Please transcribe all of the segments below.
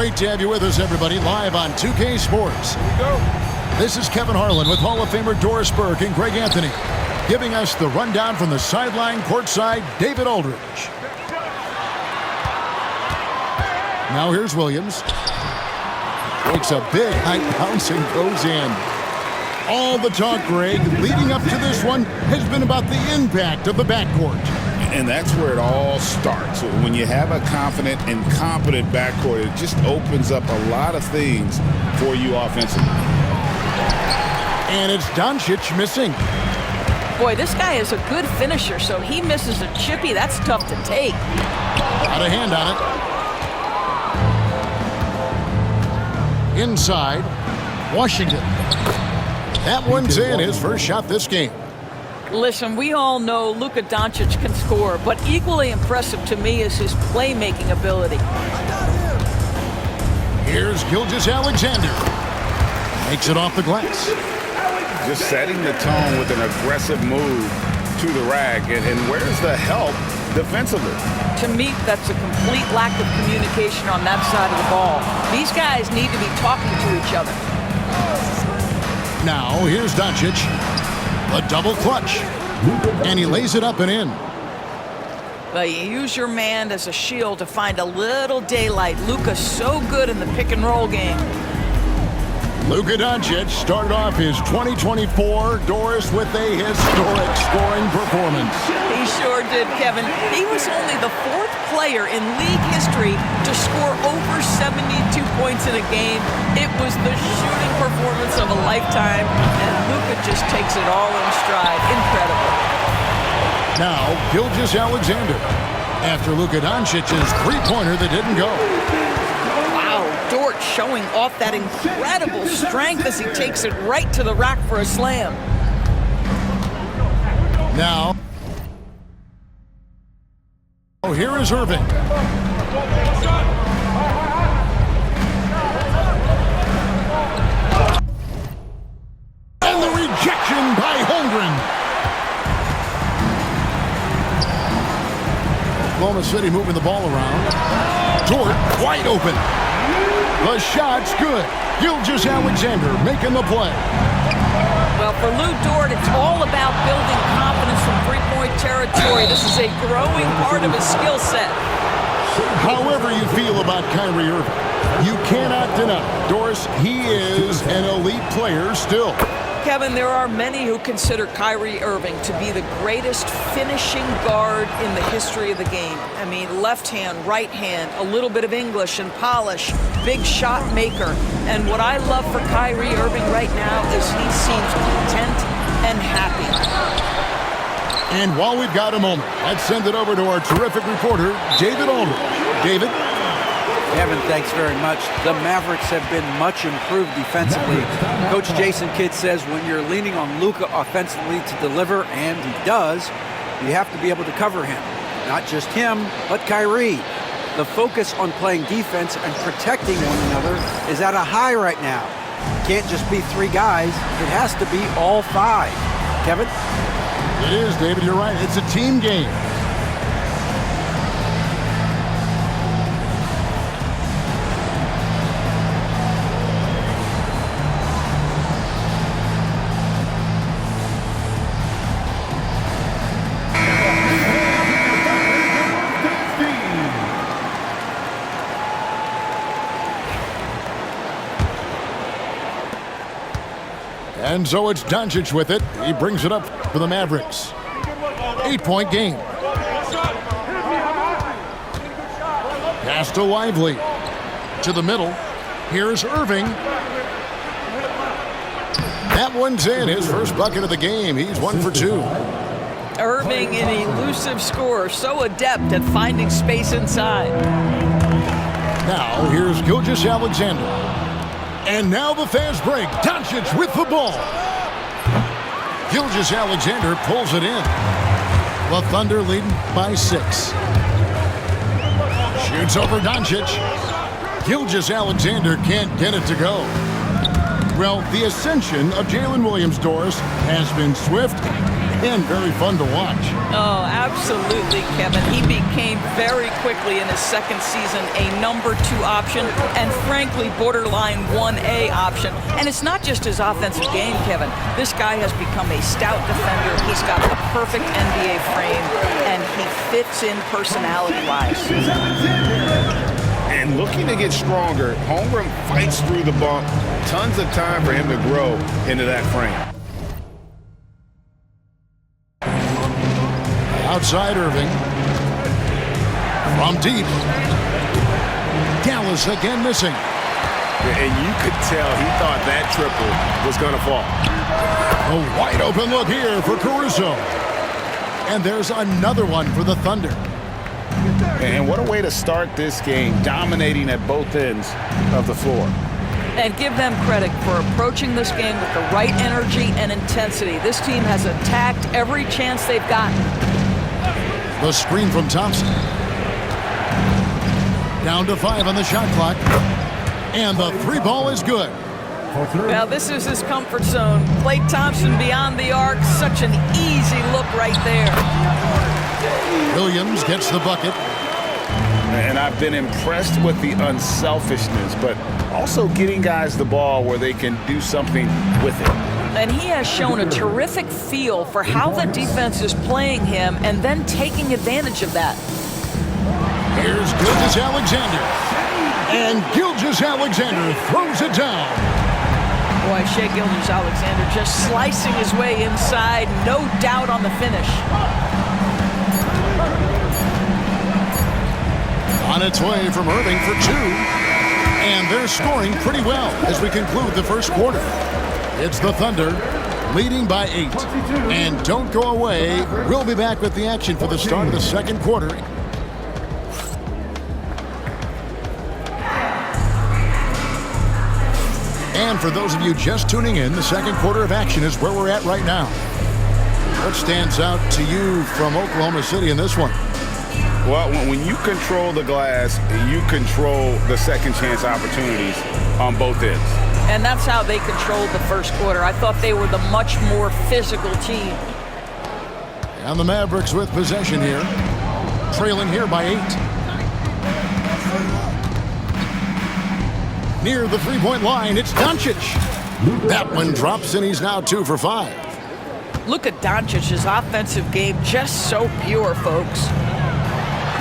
Great to have you with us, everybody, live on 2K Sports. Here we go. This is Kevin Harlan with Hall of Famer Doris Burke and Greg Anthony, giving us the rundown from the sideline courtside, David Aldridge. Now here's Williams. Takes a big high bounce and goes in. All the talk, Greg, leading up to this one has been about the impact of the backcourt. And that's where it all starts. When you have a confident and competent backcourt, it just opens up a lot of things for you offensively. And it's Doncic missing. Boy, this guy is a good finisher, so he misses a chippy. That's tough to take. Got a hand on it. Inside, Washington. That one's in, his first shot this game. Listen, we all know Luka Doncic can score, but equally impressive to me is his playmaking ability. Here's Gilgeous-Alexander. Makes it off the glass. Just setting the tone with an aggressive move to the rack. And where's the help defensively? To me, that's a complete lack of communication on that side of the ball. These guys need to be talking to each other. Now, here's Doncic. A double clutch. And he lays it up and in. Well, you use your man as a shield to find a little daylight. Luka's so good in the pick and roll game. Luka Doncic started off his 2024 Doris with a historic scoring performance. He sure did, Kevin. He was only the fourth player in league history to score over 72 points in a game. It was the shooting performance of a lifetime, and Luka just takes it all in stride. Incredible. Now, Gilgeous-Alexander. After Luka Doncic's three-pointer that didn't go. Dort showing off that incredible strength as he takes it right to the rack for a slam. Now, here is Irving. And the rejection by Holmgren. Oklahoma City moving the ball around. Dort wide open. The shot's good. Gilgeous-Alexander making the play. Well, for Lou Dort, it's all about building confidence from three-point territory. This is a growing part of his skill set. However you feel about Kyrie Irving, you cannot deny, Doris, he is an elite player still. Kevin, there are many who consider Kyrie Irving to be the greatest finishing guard in the history of the game. I mean, left hand, right hand, a little bit of English and polish, big shot maker. And what I love for Kyrie Irving right now is he seems content and happy. And while we've got a moment, let's send it over to our terrific reporter, David Aldridge. David? Kevin, thanks very much. The Mavericks have been much improved defensively. Coach Jason Kidd says when you're leaning on Luka offensively to deliver, and he does, you have to be able to cover him. Not just him, but Kyrie. The focus on playing defense and protecting one another is at a high right now. It can't just be three guys. It has to be all five. Kevin? It is, David. You're right. It's a team game. And so it's Doncic with it. He brings it up for the Mavericks. 8-point game. Pass to Lively. To the middle. Here's Irving. That one's in. His first bucket of the game. He's 1 for 2. Irving, an elusive scorer, so adept at finding space inside. Now, here's Gilgeous-Alexander. And now the fast break. Doncic with the ball. Gilgeous-Alexander pulls it in. The Thunder leading by 6. Shoots over Doncic. Gilgeous-Alexander can't get it to go. Well, the ascension of Jalen Williams, Doris, has been swift and very fun to watch. Oh, absolutely, Kevin. He became very quickly in his second season a number 2 option and frankly borderline 1A option. And it's not just his offensive game, Kevin. This guy has become a stout defender. He's got the perfect NBA frame and he fits in personality-wise. And looking to get stronger, Holmgren fights through the bump. Tons of time for him to grow into that frame. Outside Irving. From deep. Dallas again missing. And you could tell he thought that triple was going to fall. A wide open look here for Caruso. And there's another one for the Thunder. And what a way to start this game, dominating at both ends of the floor. And give them credit for approaching this game with the right energy and intensity. This team has attacked every chance they've gotten. The screen from Thompson. Down to 5 on the shot clock. And the 3 ball is good. Now this is his comfort zone. Klay Thompson beyond the arc. Such an easy look right there. Williams gets the bucket. And I've been impressed with the unselfishness, but also getting guys the ball where they can do something with it. And he has shown a terrific feel for how the defense is playing him and then taking advantage of that. Here's Gilgeous-Alexander. And Gilgeous-Alexander throws it down. Boy, Shai Gilgeous-Alexander just slicing his way inside. No doubt on the finish. On its way from Irving for 2. And they're scoring pretty well as we conclude the first quarter. It's the Thunder leading by 8. And don't go away. We'll be back with the action for the start of the second quarter. And for those of you just tuning in, the second quarter of action is where we're at right now. What stands out to you from Oklahoma City in this one? Well, when you control the glass, you control the second chance opportunities on both ends. And that's how they controlled the first quarter. I thought they were the much more physical team. And the Mavericks with possession here. Trailing here by 8. Near the three-point line, it's Doncic. That one drops, and he's now 2 for 5. Look at Doncic's offensive game, just so pure, folks.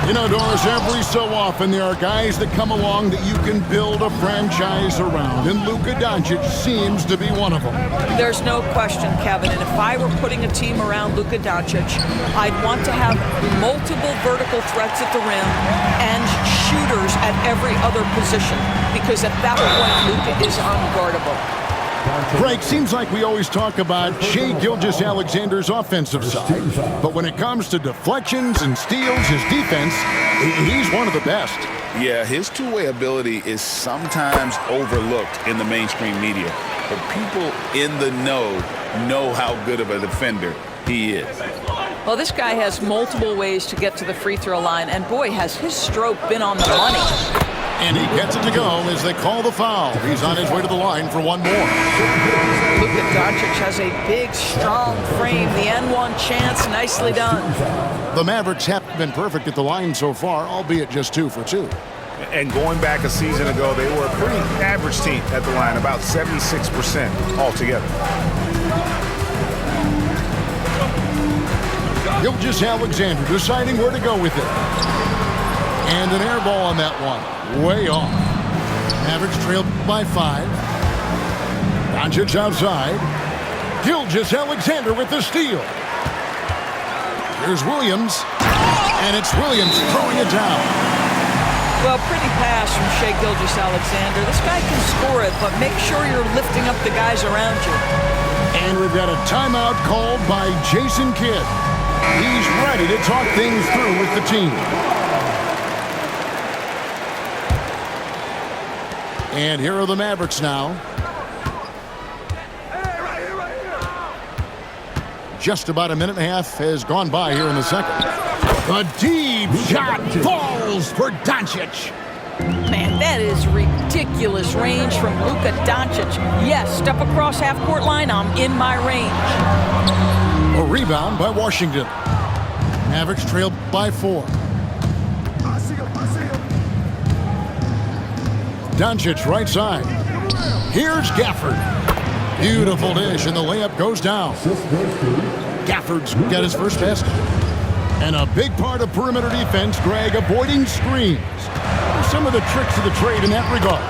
You know, Doris, every so often there are guys that come along that you can build a franchise around, and Luka Doncic seems to be one of them. There's no question, Kevin, and if I were putting a team around Luka Doncic, I'd want to have multiple vertical threats at the rim and shooters at every other position, because at that point, Luka is unguardable. Greg, seems like we always talk about Shai Gilgeous-Alexander's offensive side, but when it comes to deflections and steals, his defense, he's one of the best. Yeah, his two-way ability is sometimes overlooked in the mainstream media, but people in the know how good of a defender he is. Well, this guy has multiple ways to get to the free throw line, and boy, has his stroke been on the money. And he gets it to go as they call the foul. He's on his way to the line for one more. Luka Doncic has a big, strong frame. The N1 chance, nicely done. The Mavericks have been perfect at the line so far, albeit just 2 for 2. And going back a season ago, they were a pretty average team at the line, about 76% altogether. Gilgeous-Alexander deciding where to go with it. And an air ball on that one. Way off. Mavericks trailed by 5. Doncic outside. Gilgeous-Alexander with the steal. Here's Williams. And it's Williams throwing it down. Well, pretty pass from Shai Gilgeous-Alexander. This guy can score it, but make sure you're lifting up the guys around you. And we've got a timeout called by Jason Kidd. He's ready to talk things through with the team. And here are the Mavericks now. Just about a minute and a half has gone by here in the second. A deep shot falls for Doncic. Man, that is ridiculous range from Luka Doncic. Yes, step across half-court line, I'm in my range. A rebound by Washington. Mavericks trailed by 4. Doncic right side. Here's Gafford. Beautiful dish, and the layup goes down. Gafford's got his first basket. And a big part of perimeter defense, Greg, avoiding screens. What are some of the tricks of the trade in that regard?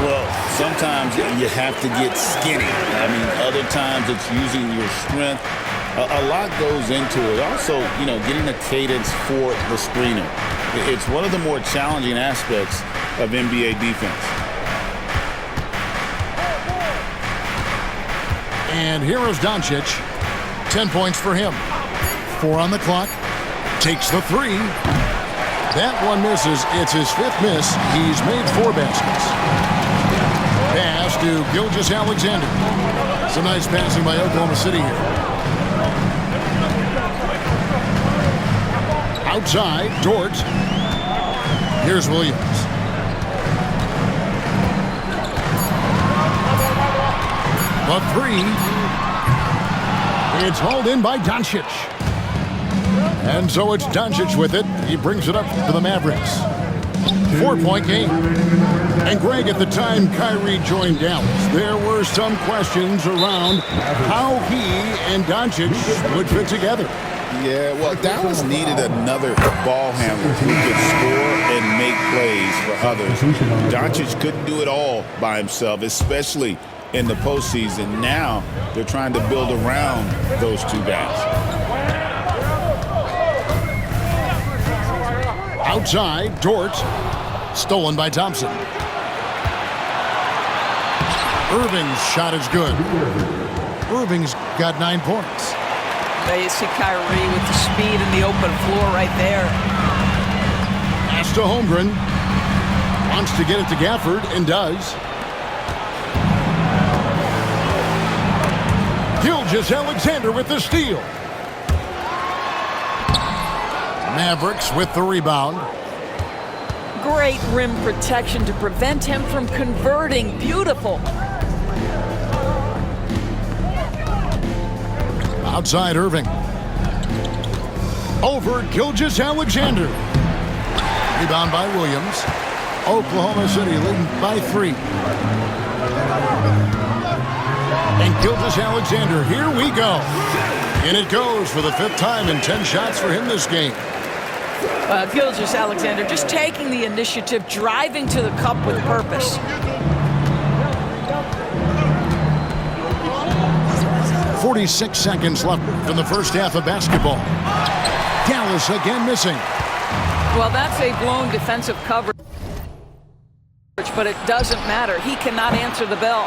Well, sometimes you have to get skinny. I mean, other times it's using your strength. A lot goes into it. Also, getting a cadence for the screener. It's one of the more challenging aspects of NBA defense. And here is Doncic. 10 points for him. 4 on the clock. Takes the 3. That one misses. It's his 5th miss. He's made 4 baskets. Pass to Gilgeous-Alexander. Some nice passing by Oklahoma City here. Outside, Dort. Here's Williams. A 3. It's hauled in by Doncic. And so it's Doncic with it. He brings it up for the Mavericks. 4-point game. And Greg, at the time Kyrie joined Dallas, there were some questions around how he and Doncic would fit together. Yeah, well, Dallas needed another ball handler who could score and make plays for others. Doncic couldn't do it all by himself, especially in the postseason. Now they're trying to build around those two guys. Outside, Dort. Stolen by Thompson. Irving's shot is good. Irving's got 9 points. There you see Kyrie with the speed and the open floor right there. Pass to Holmgren. Wants to get it to Gafford and does. Gilgeous-Alexander with the steal. Mavericks with the rebound. Great rim protection to prevent him from converting. Beautiful. Outside Irving. Over Gilgeous-Alexander. Rebound by Williams. Oklahoma City leading by 3. And Gilgeous-Alexander, here we go. And it goes for the 5th time and 10 shots for him this game. Gilgeous-Alexander just taking the initiative, driving to the cup with purpose. .46 seconds left in the first half of basketball. Dallas again missing. Well, that's a blown defensive coverage, but it doesn't matter. He cannot answer the bell.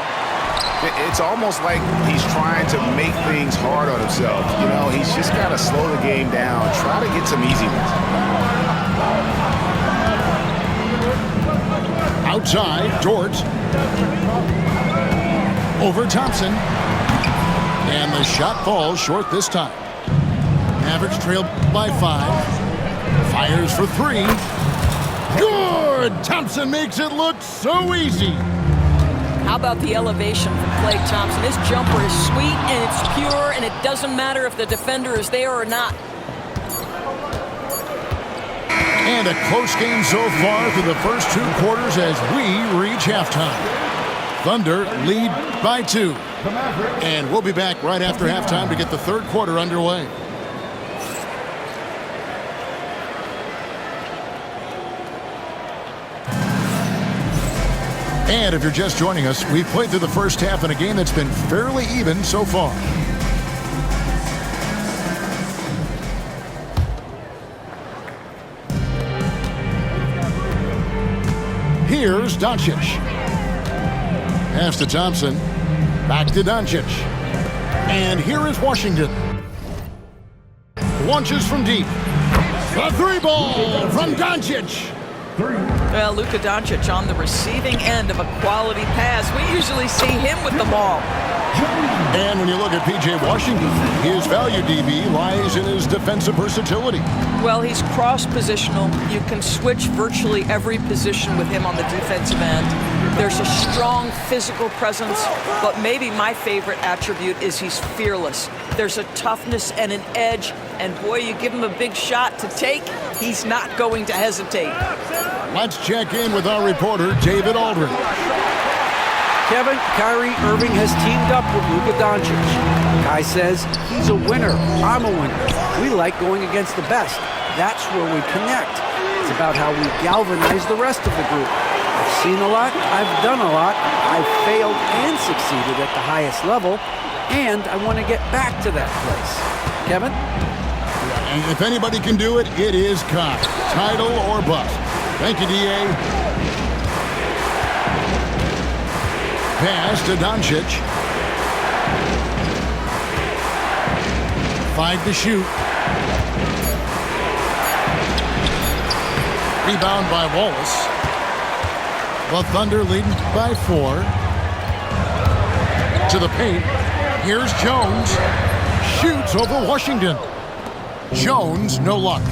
It's almost like he's trying to make things hard on himself. He's just got to slow the game down, try to get some easy ones. Outside, Dort. Over Thompson. And the shot falls short this time. Mavericks trail by 5. Fires for 3. Good! Thompson makes it look so easy. How about the elevation from Klay Thompson? His jumper is sweet and it's pure, and it doesn't matter if the defender is there or not. And a close game so far through the first 2 quarters as we reach halftime. Thunder lead by 2. And we'll be back right after halftime to get the 3rd quarter underway. And if you're just joining us, we've played through the first half in a game that's been fairly even so far. Here's Doncic. Pass to Thompson. Back to Doncic. And here is Washington. Launches from deep. The 3-ball from Doncic. Well, Luka Doncic on the receiving end of a quality pass. We usually see him with the ball. And when you look at P.J. Washington, his value, DB, lies in his defensive versatility. Well, he's cross-positional. You can switch virtually every position with him on the defensive end. There's a strong physical presence, but maybe my favorite attribute is he's fearless. There's a toughness and an edge, and boy, you give him a big shot to take, he's not going to hesitate. Let's check in with our reporter, David Aldridge. Kevin, Kyrie Irving has teamed up with Luka Doncic. Kai says he's a winner. I'm a winner. We like going against the best. That's where we connect. It's about how we galvanize the rest of the group. I've seen a lot. I've done a lot. I've failed and succeeded at the highest level, and I want to get back to that place. Kevin? And if anybody can do it, it is Kai. Title or bust. Thank you, D.A. Pass to Doncic. 5 to shoot. Rebound by Wallace. The Thunder leading by 4. To the paint. Here's Jones. Shoots over Washington. Jones, no luck.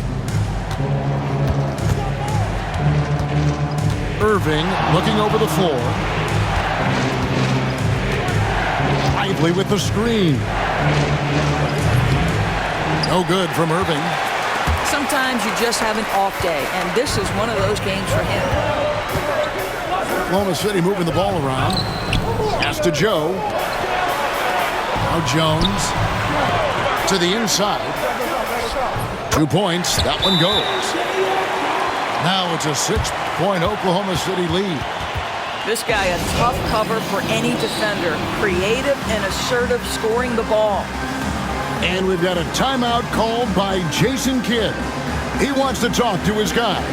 Irving looking over the floor. Lively with the screen. No good from Irving. Sometimes you just have an off day, and this is one of those games for him. Oklahoma City moving the ball around. Pass to Joe. Now Jones to the inside. 2 points. That one goes. Now it's a 6-point Oklahoma City lead. This guy, a tough cover for any defender. Creative and assertive scoring the ball. And we've got a timeout called by Jason Kidd. He wants to talk to his guys.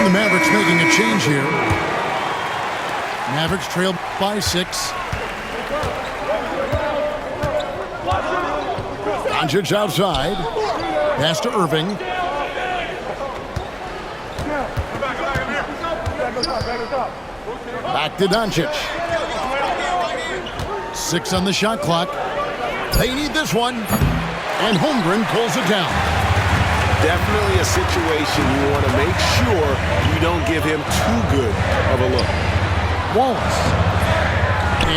The Mavericks making a change here. Mavericks trail by 6. Doncic outside. Pass to Irving. Back to Doncic. 6 on the shot clock. They need this one. And Holmgren pulls it down. Definitely a situation you want to make sure you don't give him too good of a look. Wallace.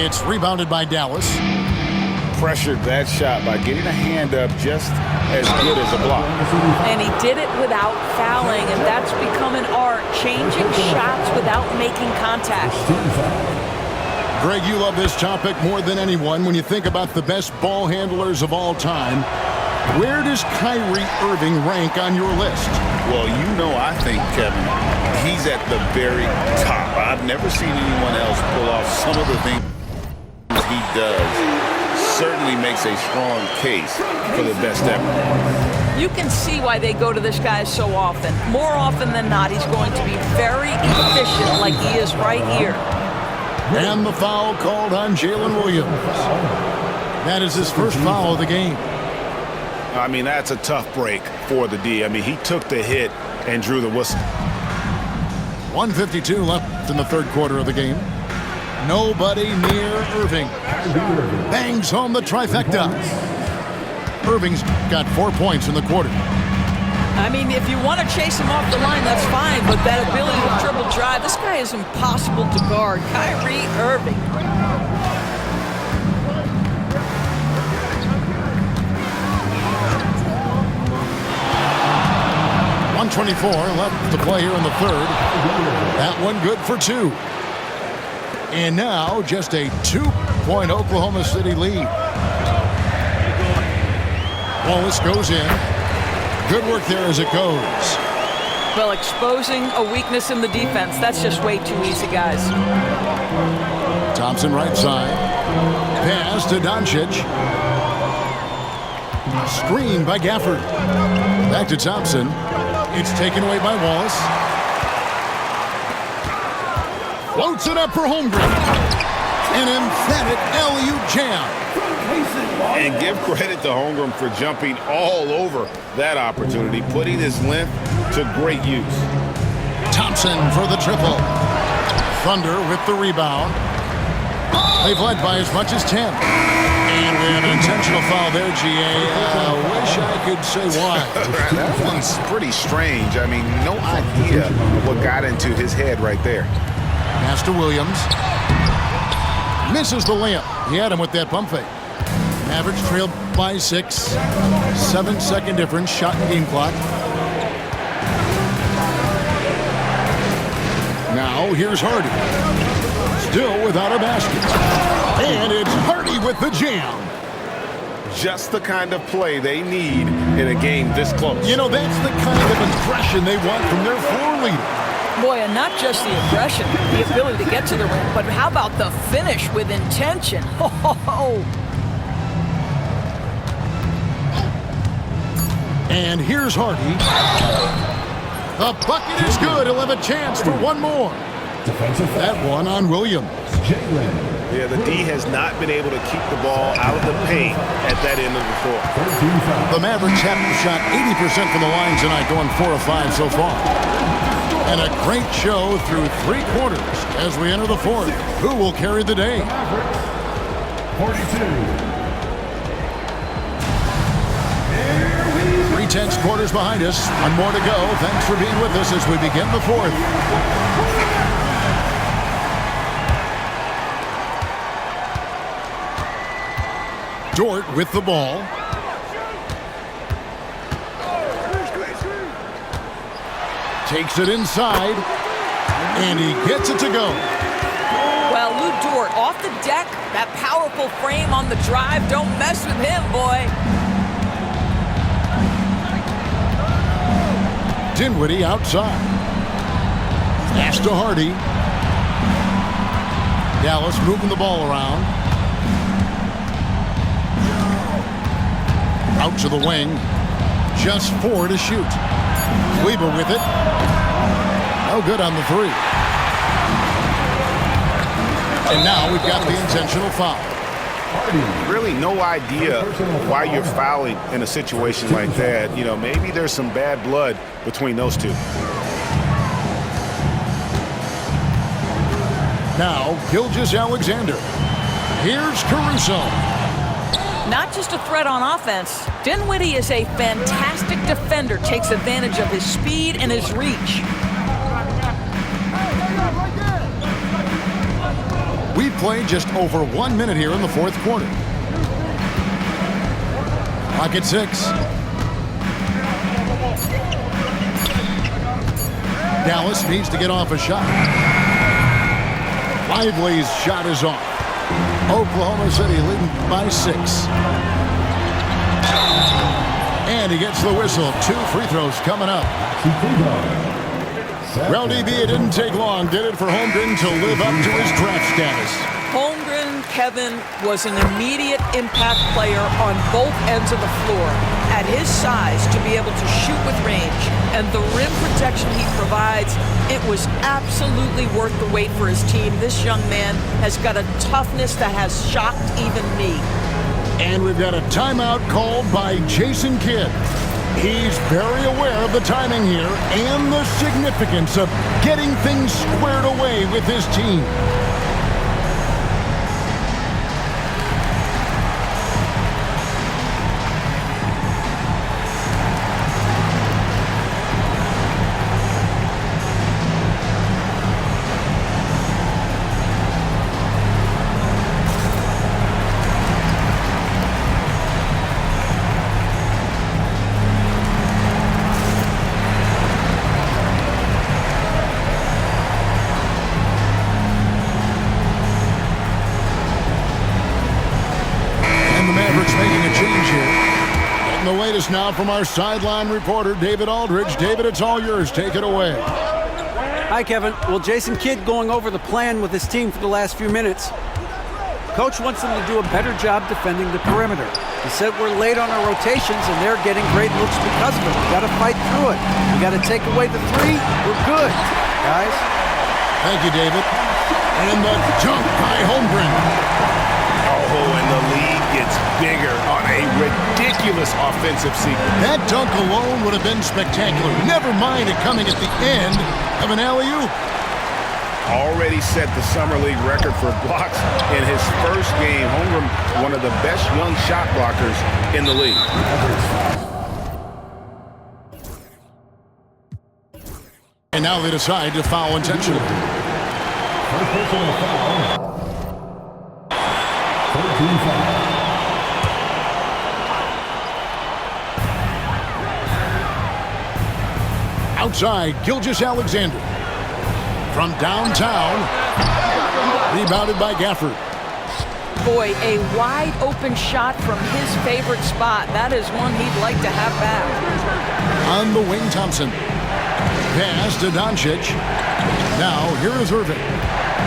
It's rebounded by Dallas. Pressured that shot by getting a hand up just as good as a block. And he did it without fouling, and that's become an art, changing shots without making contact. Greg, you love this topic more than anyone. When you think about the best ball handlers of all time, where does Kyrie Irving rank on your list? Well, you know, I think, Kevin, he's at the very top. I've never seen anyone else pull off some of the things he does. Certainly makes a strong case for the best ever. You can see why they go to this guy so often. More often than not, he's going to be very efficient like he is right here. And the foul called on Jalen Williams. That is his first foul of the game. I mean, that's a tough break for the D. I mean, he took the hit and drew the whistle. 1:52 left in the third quarter of the game. Nobody near Irving. Bangs home the trifecta. Irving's got 4 points in the quarter. I mean, if you want to chase him off the line, that's fine, but that ability to dribble drive, this guy is impossible to guard. Kyrie Irving. .124 left to play here in the third. That one good for 2. And now just a 2-point Oklahoma City lead. Wallace goes in. Good work there as it goes. Well, exposing a weakness in the defense, that's just way too easy, guys. Thompson right side. Pass to Doncic. Screen by Gafford. Back to Thompson. It's taken away by Wallace. Floats it up for Holmgren. An emphatic LU jam. And give credit to Holmgren for jumping all over that opportunity, putting his length to great use. Thompson for the triple. Thunder with the rebound. They've led by as much as 10. And we have an intentional foul there, GA. Wish I could say why. That one's pretty strange. I mean, no idea what got into his head right there. Pass to Williams. Misses the layup. He had him with that pump fake. Mavericks trailed by 6. 7-second difference. Shot and game clock. Now here's Hardy. Still without a basket. And it's Hardy with the jam. Just the kind of play they need in a game this close. You know, that's the kind of aggression they want from their floor leader. Boy, and not just the aggression, the ability to get to the rim, but how about the finish with intention? And here's Hardy. The bucket is good. He'll have a chance for one more. That one on Williams. Yeah, the D has not been able to keep the ball out of the paint at that end of the floor. The Mavericks haven't shot 80% from the line tonight, going 4 of 5 so far. And a great show through 3 quarters as we enter the 4th. Who will carry the day? 3/10 quarters behind us. One more to go. Thanks for being with us as we begin the 4th. Dort with the ball. Takes it inside, and he gets it to go. Well, Lou Dort off the deck, that powerful frame on the drive. Don't mess with him, boy. Dinwiddie outside. Pass to Hardy. Dallas moving the ball around. Out to the wing. Just 4 to shoot. Weber with it. No good on the 3. And now we've got the intentional foul. Really no idea why you're fouling in a situation like that. You know, maybe there's some bad blood between those two. Now, Gilgeous-Alexander. Here's Caruso. Not just a threat on offense. Dinwiddie is a fantastic defender. Takes advantage of his speed and his reach. We've played just over 1 minute here in the 4th quarter. Clock at 6. Dallas needs to get off a shot. Lively's shot is off. Oklahoma City leading by 6. And he gets the whistle. 2 free throws coming up. Well, DB, it didn't take long, did it, for Holmgren to live up to his draft status? Holmgren, Kevin, was an immediate impact player on both ends of the floor. At his size, to be able to shoot with range and the rim protection he provides, it was absolutely worth the wait for his team. This young man has got a toughness that has shocked even me. And we've got a timeout called by Jason Kidd. He's very aware of the timing here and the significance of getting things squared away with his team. Now from our sideline reporter, David Aldridge. David, it's all yours. Take it away. Hi, Kevin. Well, Jason Kidd going over the plan with his team for the last few minutes. Coach wants them to do a better job defending the perimeter. He said we're late on our rotations and they're getting great looks because of it. We got to fight through it. We got to take away the three. We're good, guys. Thank you, David. And the dunk by Holmgren. Oh, and the lead gets bigger on a ridiculous offensive sequence. That dunk alone would have been spectacular. Never mind it coming at the end of an alley-oop. Already set the Summer League record for blocks in his first game. Holmgren, one of the best young shot blockers in the league. And now they decide to foul intentionally. First personal foul. 13 foul. Outside, Gilgeous-Alexander. From downtown, rebounded by Gafford. Boy, a wide open shot from his favorite spot. That is one he'd like to have back. On the wing, Thompson. Pass to Doncic. Now, here is Irving.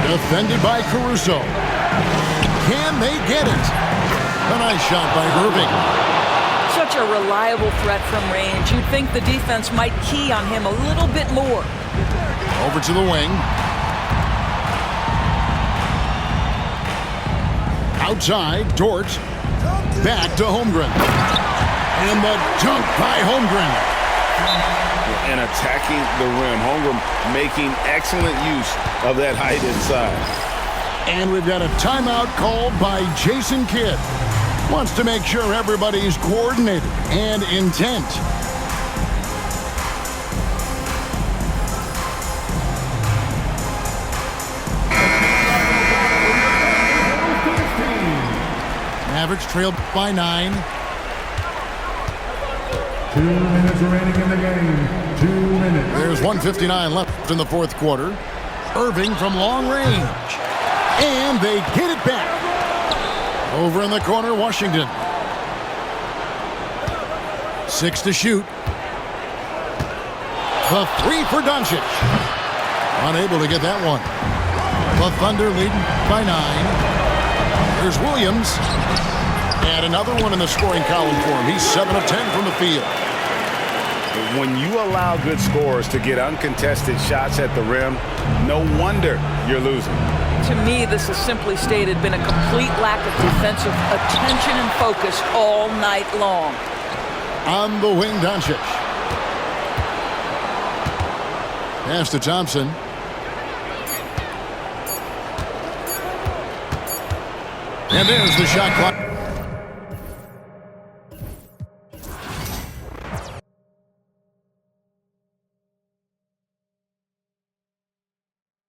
Defended by Caruso. Can they get it? A nice shot by Irving. Such a reliable threat from range. You'd think the defense might key on him a little bit more. Over to the wing. Outside, Dort. Back to Holmgren. And the dunk by Holmgren. And attacking the rim. Holmgren making excellent use of that height inside. And we've got a timeout called by Jason Kidd. Wants to make sure everybody's coordinated and intent. Mavericks trailed by 9. 2 minutes remaining in the game. 2 minutes. There's 1:59 left in the fourth quarter. Irving from long range. And they get it back. Over in the corner, Washington. 6 to shoot. The 3 for Doncic. Unable to get that one. The Thunder leading by 9. There's Williams. And another one in the scoring column for him. He's 7 of 10 from the field. When you allow good scorers to get uncontested shots at the rim, no wonder you're losing. To me, this has simply stated been a complete lack of defensive attention and focus all night long. On the wing, Doncic. Pass to Thompson. And there's the shot clock.